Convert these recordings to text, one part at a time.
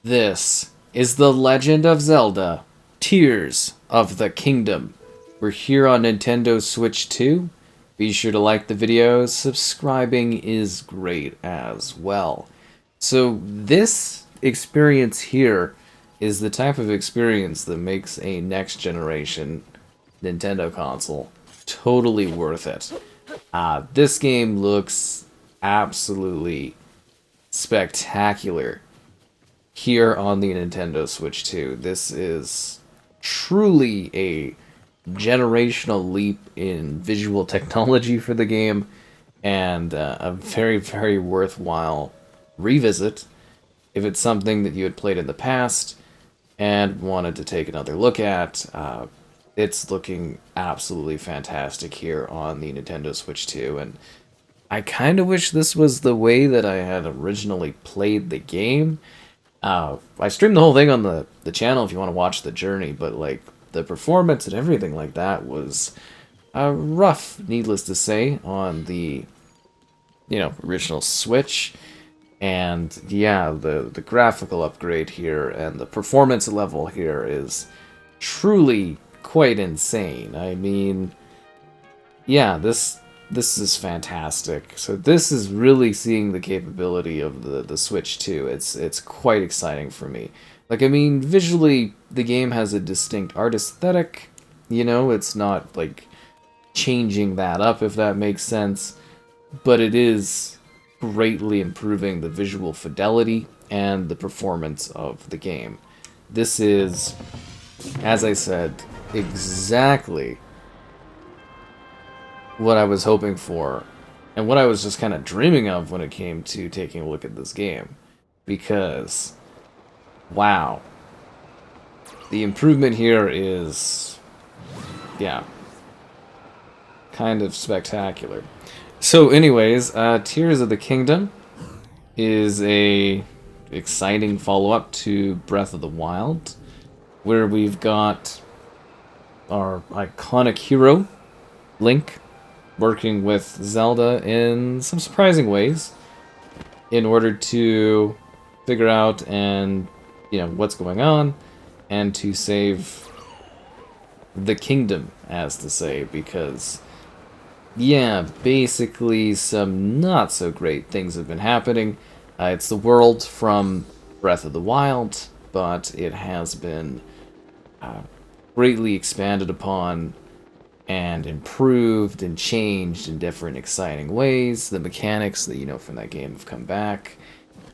This is The Legend of Zelda Tears of the Kingdom. We're here on Nintendo Switch 2. Be sure to like the video, subscribing is great as well. So this experience here is the type of experience that makes a next generation Nintendo console totally worth it. This game looks absolutely spectacular here on the Nintendo Switch 2. This is truly a generational leap in visual technology for the game, and a very, very worthwhile revisit if it's something that you had played in the past and wanted to take another look at. It's looking absolutely fantastic here on the Nintendo Switch 2, and I kind of wish this was the way that I had originally played the game. I streamed the whole thing on the channel if you want to watch the journey, but like the performance and everything like that was rough, needless to say, on the original Switch. And yeah, the graphical upgrade here and the performance level here is truly quite insane. I mean, yeah, this is fantastic. So this is really seeing the capability of the Switch 2. It's quite exciting for me. Like, I mean, visually, the game has a distinct art aesthetic. It's not, like, changing that up, if that makes sense. But it is greatly improving the visual fidelity and the performance of the game. This is, as I said, exactly what I was hoping for, and what I was just kind of dreaming of when it came to taking a look at this game. Because, wow. The improvement here is, yeah, kind of spectacular. So anyways, Tears of the Kingdom is a exciting follow-up to Breath of the Wild, where we've got our iconic hero, Link, working with Zelda in some surprising ways in order to figure out what's going on and to save the kingdom, as to say, because yeah, basically some not so great things have been happening. It's the world from Breath of the Wild, but it has been greatly expanded upon and improved and changed in different exciting ways. The mechanics that you know from that game have come back,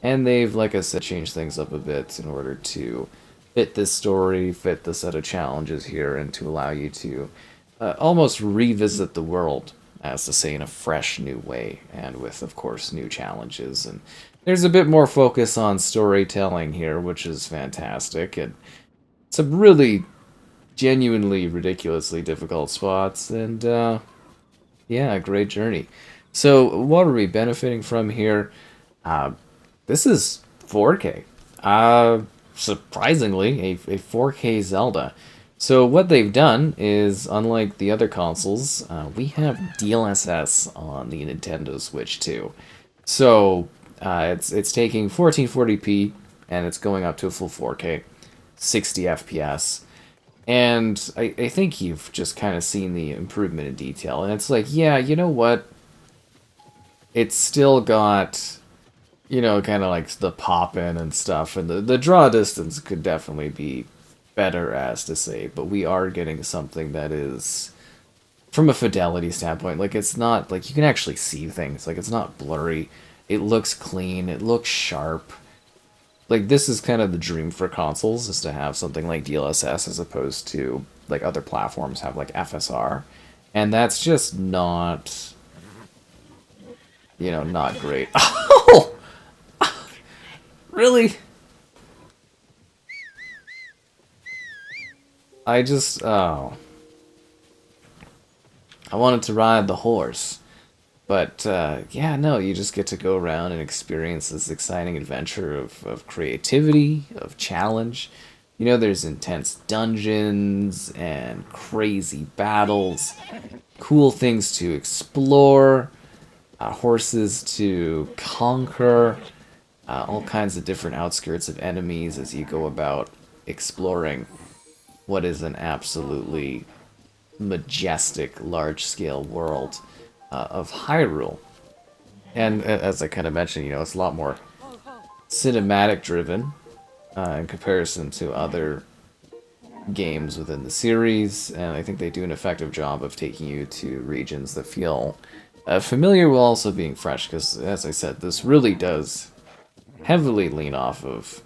and they've, like I said, changed things up a bit in order to fit this story, fit the set of challenges here, and to allow you to almost revisit the world, as to say, in a fresh new way, and with, of course, new challenges. And there's a bit more focus on storytelling here, which is fantastic, and some really genuinely ridiculously difficult spots, and yeah, a great journey. So what are we benefiting from here? This is 4K. Surprisingly, a 4K Zelda. So what they've done is, unlike the other consoles, we have DLSS on the Nintendo Switch 2. So it's taking 1440p and it's going up to a full 4K, 60 FPS. And I think you've just kind of seen the improvement in detail. And it's like, yeah, you know what? It's still got, kind of like the pop-in and stuff. And the draw distance could definitely be better, as to say. But we are getting something that is, from a fidelity standpoint, like, it's not, like, you can actually see things. Like, it's not blurry. It looks clean. It looks sharp. Like, this is kind of the dream for consoles, is to have something like DLSS as opposed to, like, other platforms have, like, FSR. And that's just not, not great. Oh! Really? Oh. I wanted to ride the horse. But, yeah, no, you just get to go around and experience this exciting adventure of creativity, of challenge. There's intense dungeons and crazy battles, cool things to explore, horses to conquer, all kinds of different outskirts of enemies as you go about exploring what is an absolutely majestic, large-scale world of Hyrule. And as I kind of mentioned, you know, it's a lot more cinematic-driven in comparison to other games within the series, and I think they do an effective job of taking you to regions that feel familiar while also being fresh, because, as I said, this really does heavily lean off of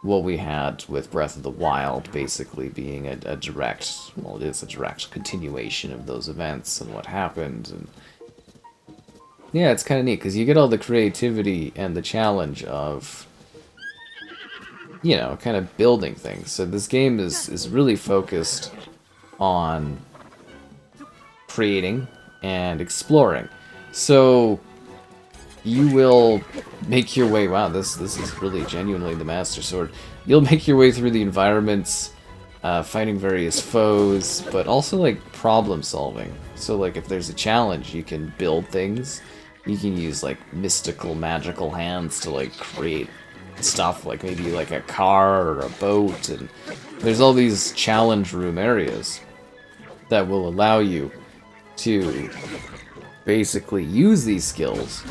what we had with Breath of the Wild, basically being a direct, well, it is a direct continuation of those events and what happened, and yeah, it's kind of neat, because you get all the creativity and the challenge of, you know, kind of building things. So this game is really focused on creating and exploring. So you will make your way, wow, this is really genuinely the Master Sword. You'll make your way through the environments, fighting various foes, but also like problem solving. So like if there's a challenge, you can build things. You can use like mystical, magical hands to like create stuff, like maybe like a car or a boat, and there's all these challenge room areas that will allow you to basically use these skills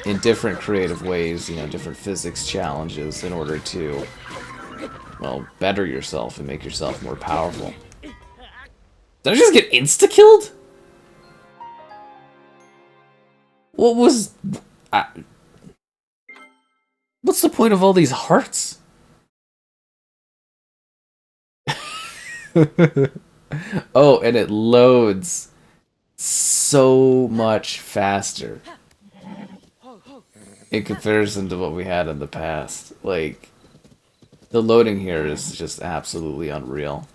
in different creative ways, you know, different physics challenges in order to, well, better yourself and make yourself more powerful. Did I just get insta-killed? What was... what's the point of all these hearts? Oh, and it loads so much faster in comparison to what we had in the past. Like, the loading here is just absolutely unreal.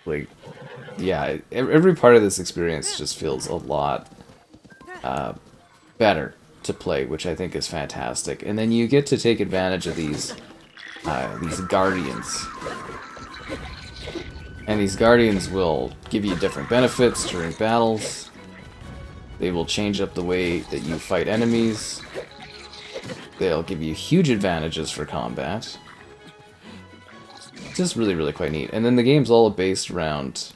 Like, yeah, every part of this experience just feels a lot better to play, which I think is fantastic. And then you get to take advantage of these guardians. And these guardians will give you different benefits during battles. They will change up the way that you fight enemies. They'll give you huge advantages for combat. It's just really, really quite neat. And then the game's all based around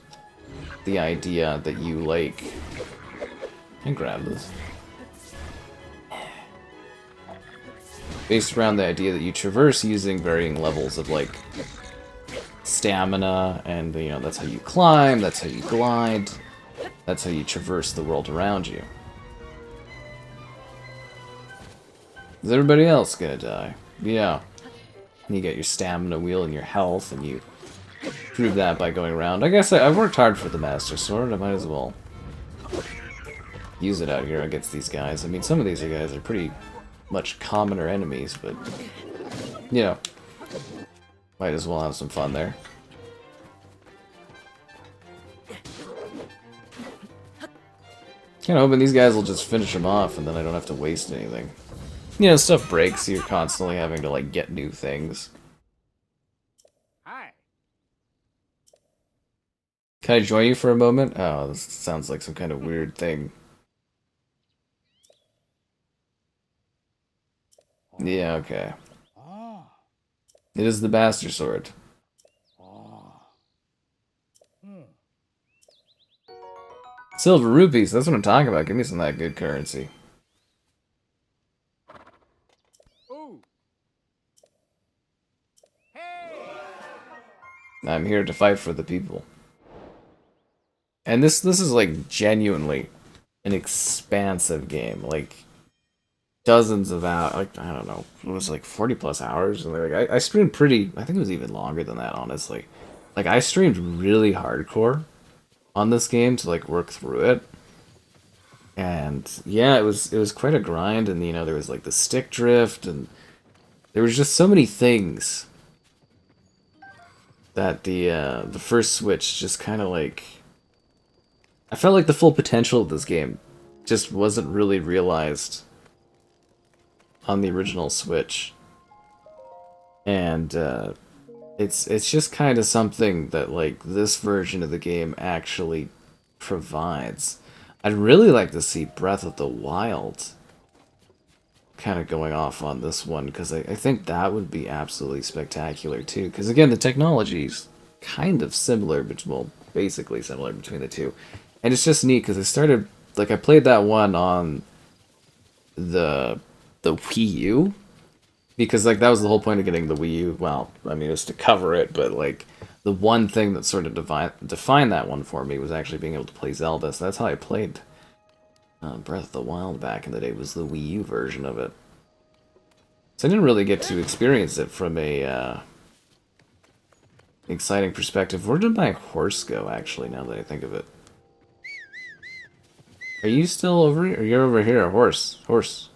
the idea that you, like... I can grab this. Based around the idea that you traverse using varying levels of, like, stamina, and, you know, that's how you climb, that's how you glide, that's how you traverse the world around you. Is everybody else gonna die? Yeah. You get your stamina wheel and your health, and you prove that by going around. I guess I've worked hard for the Master Sword, I might as well use it out here against these guys. I mean, some of these guys are pretty much commoner enemies, but, you know, might as well have some fun there. Kinda hoping these guys will just finish them off, and then I don't have to waste anything. You know, stuff breaks, so you're constantly having to, like, get new things. Hi. Can I join you for a moment? Oh, this sounds like some kind of weird thing. Yeah, okay. It is the Master Sword. Silver rupees, that's what I'm talking about. Give me some of that good currency. Ooh. Hey. I'm here to fight for the people. And this is like genuinely an expansive game. Like dozens of hours, like I don't know, it was like 40 plus hours, and like I streamed pretty. I think it was even longer than that, honestly. Like I streamed really hardcore on this game to like work through it, and yeah, it was quite a grind. And you know, there was like the stick drift, and there was just so many things that the first Switch just kind of like. I felt like the full potential of this game just wasn't really realized on the original Switch, and it's just kind of something that like this version of the game actually provides. I'd really like to see Breath of the Wild kind of going off on this one because I think that would be absolutely spectacular too. Because again, the technology's kind of similar, but well, basically similar between the two, and it's just neat because I started like I played that one on the Wii U because like that was the whole point of getting the Wii U. Well, I mean, it's to cover it, but like the one thing that sort of defined that one for me was actually being able to play Zelda. So that's how I played Breath of the Wild back in the day, was the Wii U version of it. So I didn't really get to experience it from a exciting perspective. Where did my horse go, actually, now that I think of it? Are you still over here? Or you're over here? Horse. Horse.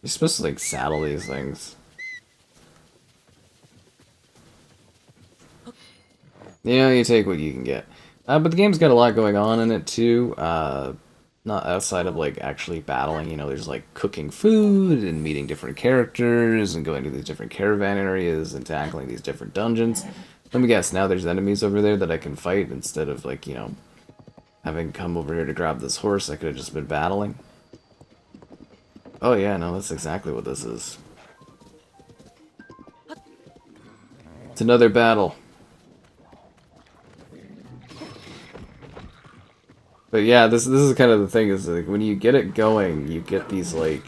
You're supposed to, like, saddle these things. Yeah, you take what you can get. But the game's got a lot going on in it, too. Not outside of, like, actually battling. You know, there's, like, cooking food and meeting different characters and going to these different caravan areas and tackling these different dungeons. Let me guess, now there's enemies over there that I can fight instead of, like, you know, having come over here to grab this horse. I could have just been battling. Oh, yeah, no, that's exactly what this is. It's another battle. But yeah, this is kind of the thing, is like when you get it going, you get these like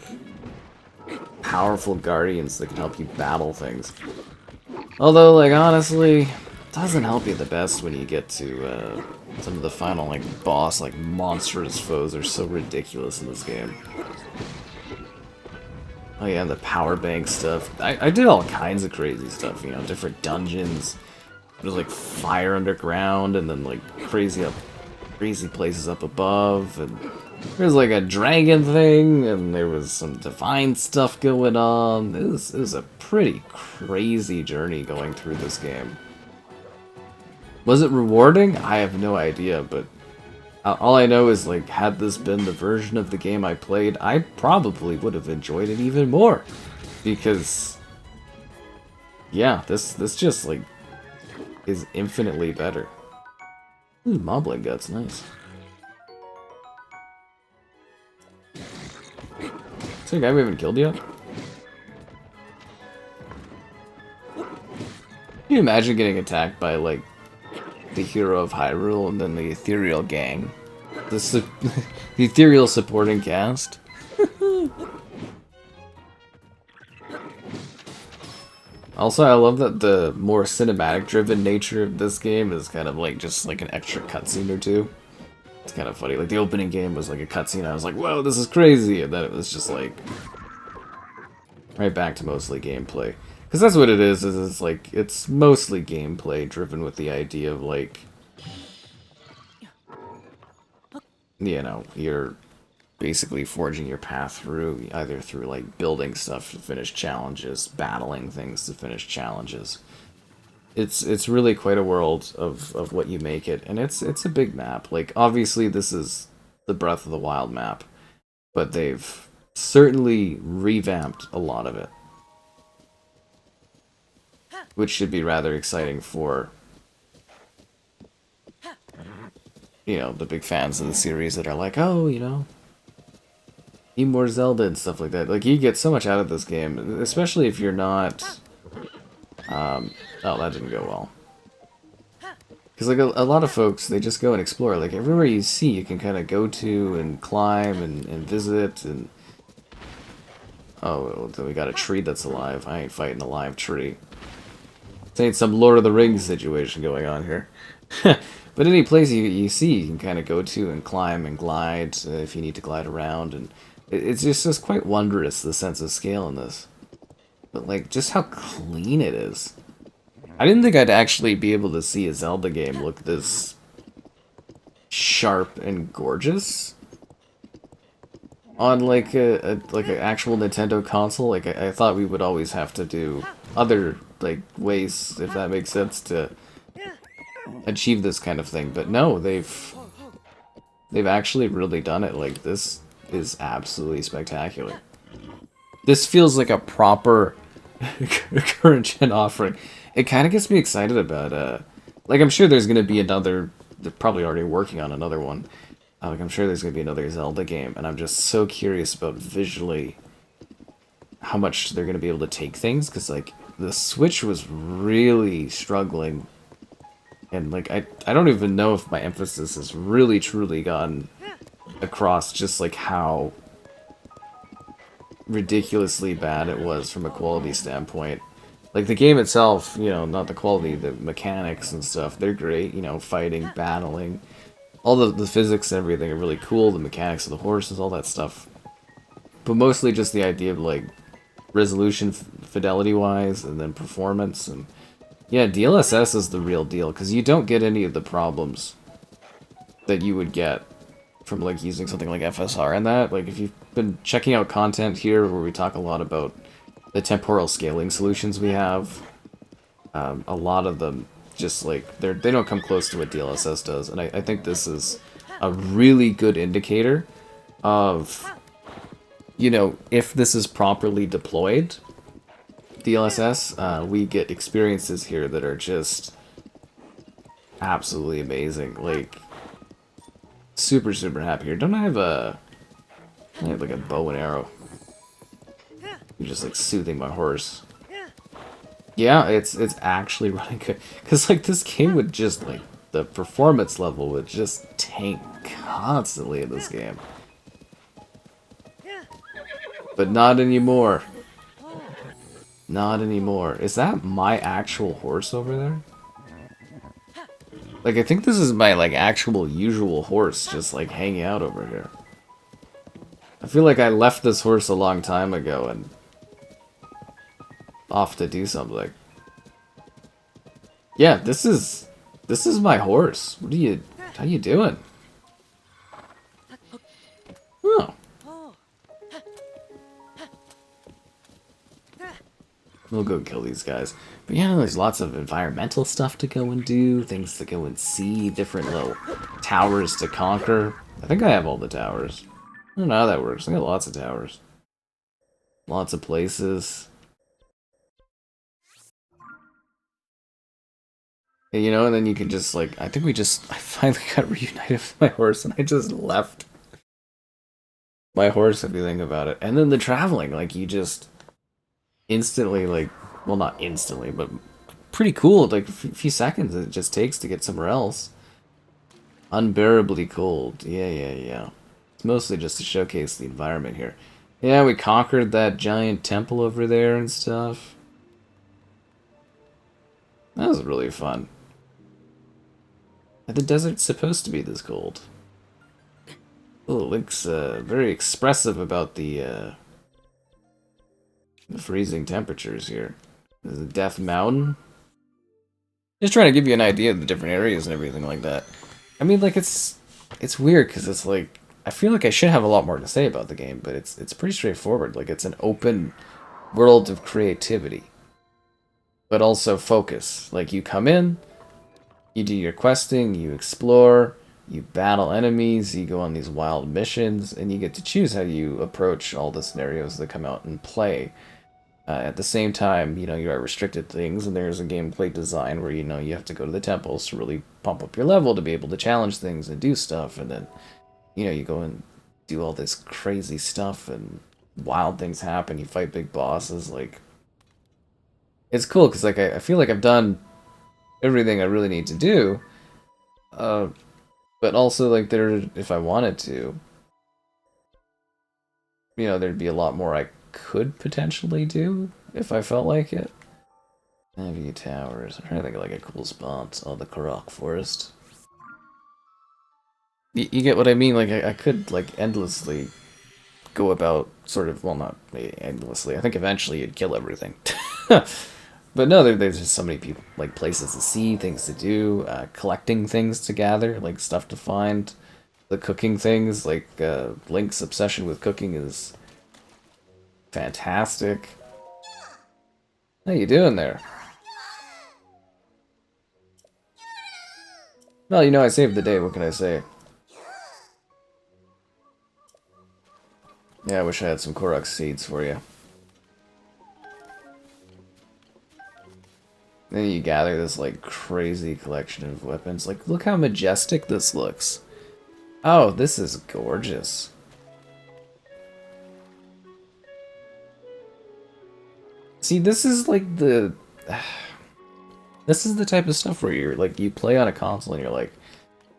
powerful guardians that can help you battle things. Although, like, honestly, it doesn't help you the best when you get to some of the final like boss, like monstrous foes are so ridiculous in this game. Oh yeah, and the power bank stuff. I did all kinds of crazy stuff, you know, different dungeons. There's like fire underground and then like crazy places up above, and there's like a dragon thing, and there was some divine stuff going on. It was a pretty crazy journey going through this game. Was it rewarding? I have no idea, but all I know is, like, had this been the version of the game I played, I probably would have enjoyed it even more. Because, yeah, this just, like, is infinitely better. Ooh, moblin guts, nice. Is there a guy we haven't killed yet? Can you imagine getting attacked by, like, the hero of Hyrule and then the ethereal gang? The ethereal supporting cast? Also, I love that the more cinematic-driven nature of this game is kind of like just like an extra cutscene or two. It's kind of funny. Like, the opening game was like a cutscene. I was like, whoa, this is crazy! And then it was just like right back to mostly gameplay. Because that's what it is it's like, it's mostly gameplay driven with the idea of, like, you know, you're basically forging your path through, either through, like, building stuff to finish challenges, battling things to finish challenges. It's really quite a world of what you make it, and it's a big map. Like, obviously this is the Breath of the Wild map, but they've certainly revamped a lot of it. Which should be rather exciting for, you know, the big fans of the series that are like, oh, you know, need more Zelda and stuff like that. Like, you get so much out of this game, especially if you're not... oh, that didn't go well. Because, like, a lot of folks, they just go and explore. Like, everywhere you see, you can kind of go to and climb and visit and... Oh, we got a tree that's alive. I ain't fighting a live tree. This ain't some Lord of the Rings situation going on here. But any place you see, you can kind of go to and climb and glide if you need to glide around. And it's just quite wondrous, the sense of scale in this. But, like, just how clean it is. I didn't think I'd actually be able to see a Zelda game look this sharp and gorgeous on, like, an actual Nintendo console. Like, I thought we would always have to do other, like, ways, if that makes sense, to achieve this kind of thing. But no, they've actually really done it. Like, this is absolutely spectacular. This feels like a proper current gen offering. It kind of gets me excited about like, I'm sure there's going to be another, they're probably already working on another one, Like, I'm sure there's gonna be another Zelda game, and I'm just so curious about visually how much they're gonna be able to take things, because like the Switch was really struggling, and like I don't even know if my emphasis has really truly gotten across just like how ridiculously bad it was from a quality standpoint. Like, the game itself, you know, not the quality, the mechanics and stuff, they're great, you know, fighting, battling. All the physics and everything are really cool, the mechanics of the horses, all that stuff. But mostly just the idea of, like, resolution fidelity-wise, and then performance, and... Yeah, DLSS is the real deal, because you don't get any of the problems that you would get from, like, using something like FSR and that. Like, if you've been checking out content here where we talk a lot about the temporal scaling solutions we have, a lot of them just, like, they don't come close to what DLSS does, and I think this is a really good indicator of, you know, if this is properly deployed, DLSS, we get experiences here that are just absolutely amazing. Like, super, super happy here. Don't I have like a bow and arrow? You're just like soothing my horse. Yeah, it's actually running good. Because like this game would just like the performance level would just tank constantly in this game. But not anymore. Not anymore. Is that my actual horse over there? Like, I think this is my like actual usual horse just like hanging out over here. I feel like I left this horse a long time ago and off to do something. Yeah, this is my horse. How you doing? Oh. We'll go kill these guys. But yeah, there's lots of environmental stuff to go and do, things to go and see, different little towers to conquer. I think I have all the towers. I don't know how that works. I got lots of towers. Lots of places. And, you know, and then you can just, like, I finally got reunited with my horse, and I just left my horse, if you think about it. And then the traveling, like, you just instantly, like, well, not instantly, but pretty cool. Like, a few seconds it just takes to get somewhere else. Unbearably cold. Yeah. It's mostly just to showcase the environment here. Yeah, we conquered that giant temple over there and stuff. That was really fun. The desert's supposed to be this cold. Oh, Link's very expressive about the freezing temperatures here. This is a Death Mountain. Just trying to give you an idea of the different areas and everything like that. I mean, like, it's weird because it's like, I feel like I should have a lot more to say about the game, but it's pretty straightforward. Like, it's an open world of creativity, but also focus. Like, you come in, you do your questing, you explore, you battle enemies, you go on these wild missions, and you get to choose how you approach all the scenarios that come out and play. At the same time, you know, you are restricted things, and there's a gameplay design where, you know, you have to go to the temples to really pump up your level to be able to challenge things and do stuff, and then, you know, you go and do all this crazy stuff, and wild things happen, you fight big bosses, like... It's cool, because, like, I feel like I've done everything I really need to do, but also, like, if I wanted to, you know, there'd be a lot more I could potentially do if I felt like it. Heavy towers. I'm trying to think of like a cool spot. Oh, the Korok Forest. You get what I mean? Like, I could, like, endlessly go about sort of, well, not endlessly. I think eventually you'd kill everything. But no, there's just so many people, like, places to see, things to do, collecting things to gather, like, stuff to find. The cooking things, like, Link's obsession with cooking is fantastic. How you doing there? Well, you know, I saved the day, what can I say? Yeah, I wish I had some Korok seeds for you. Then you gather this, like, crazy collection of weapons. Like, look how majestic this looks. Oh, this is gorgeous. See, this is like the... This is the type of stuff where you're like, you play on a console and you're like,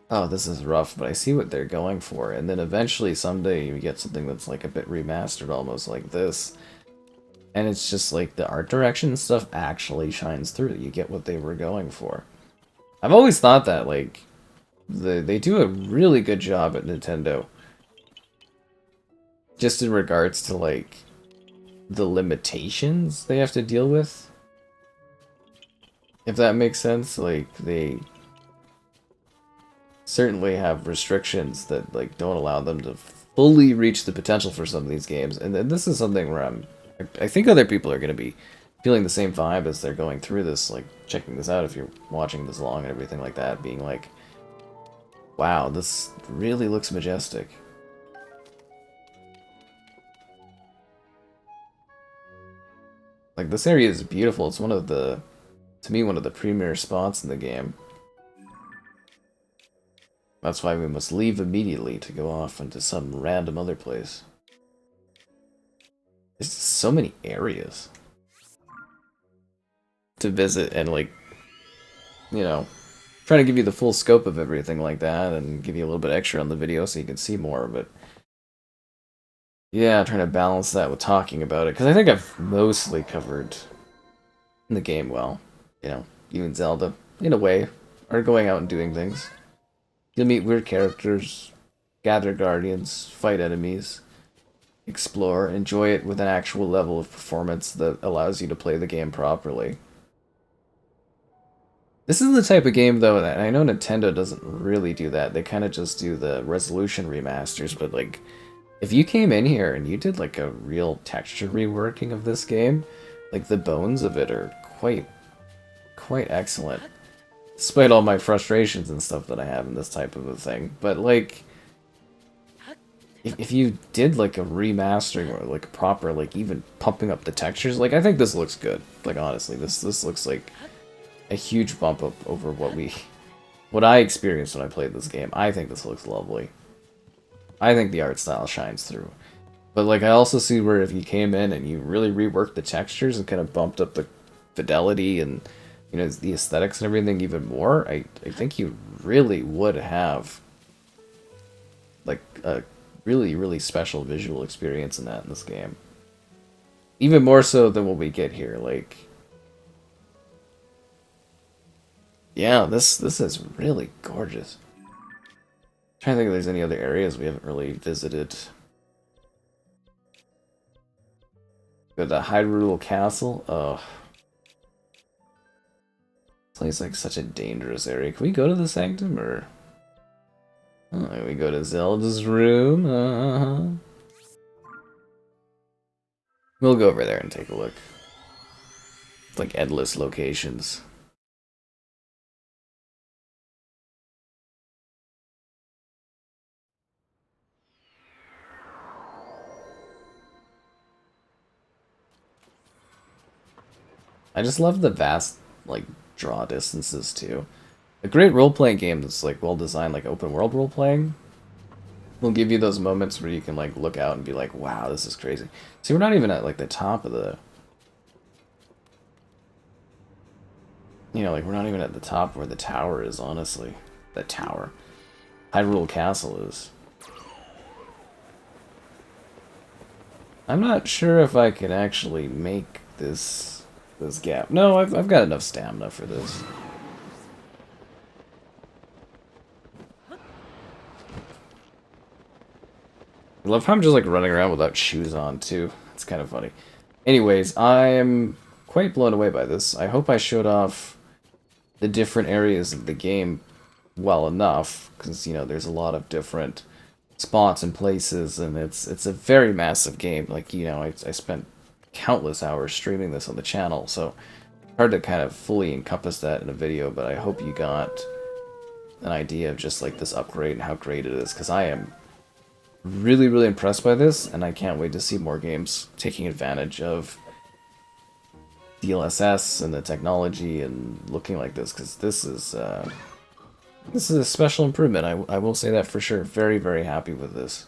oh, this is rough, but I see what they're going for. And then eventually, someday, you get something that's like a bit remastered, almost like this. And it's just like the art direction and stuff actually shines through. You get what they were going for. I've always thought that, like, they do a really good job at Nintendo. Just in regards to, like, the limitations they have to deal with. If that makes sense, like, they certainly have restrictions that, like, don't allow them to fully reach the potential for some of these games. And then this is something where I think other people are going to be feeling the same vibe as they're going through this, like, checking this out if you're watching this long and everything like that, being like, wow, this really looks majestic. Like, this area is beautiful. It's one of the, to me, one of the premier spots in the game. That's why we must leave immediately to go off into some random other place. There's just so many areas to visit and, like, you know, trying to give you the full scope of everything like that and give you a little bit extra on the video so you can see more, but yeah, trying to balance that with talking about it, because I think I've mostly covered the game well. You know, you and Zelda, in a way, are going out and doing things. You'll meet weird characters, gather guardians, fight enemies, explore, enjoy it with an actual level of performance that allows you to play the game properly. This is the type of game, though, that I know Nintendo doesn't really do that. They kind of just do the resolution remasters, but, like, if you came in here and you did, like, a real texture reworking of this game, like, the bones of it are quite excellent. Despite all my frustrations and stuff that I have in this type of a thing. But, like, if you did, like, a remastering or, like, a proper, like, even pumping up the textures, like, I think this looks good. Like, honestly, this looks like a huge bump up over what I experienced when I played this game. I think this looks lovely. I think the art style shines through. But, like, I also see where if you came in and you really reworked the textures and kind of bumped up the fidelity and, you know, the aesthetics and everything even more, I think you really would have, like, a really, really special visual experience in this game. Even more so than what we get here, like... Yeah, this is really gorgeous. I'm trying to think if there's any other areas we haven't really visited. Got the Hyrule Castle. Oh. This place like such a dangerous area. Can we go to the Sanctum, or... Oh, we go to Zelda's room. We'll go over there and take a look. It's like endless locations. I just love the vast, like, draw distances, too. A great role-playing game that's, like, well-designed, like, open-world role-playing will give you those moments where you can, like, look out and be like, wow, this is crazy. See, we're not even at, like, the top of the... You know, like, we're not even at the top where the tower is, honestly. The tower. Hyrule Castle is. I'm not sure if I can actually make this gap. No, I've got enough stamina for this. I love how I'm just like running around without shoes on too. It's kind of funny. Anyways, I'm quite blown away by this. I hope I showed off the different areas of the game well enough, because, you know, there's a lot of different spots and places, and it's a very massive game. Like, you know, I spent countless hours streaming this on the channel, so hard to kind of fully encompass that in a video, but I hope you got an idea of just like this upgrade and how great it is, because I am really, really impressed by this, and I can't wait to see more games taking advantage of DLSS and the technology and looking like this, because this is This is a special improvement. I will say that for sure. Very, very happy with this.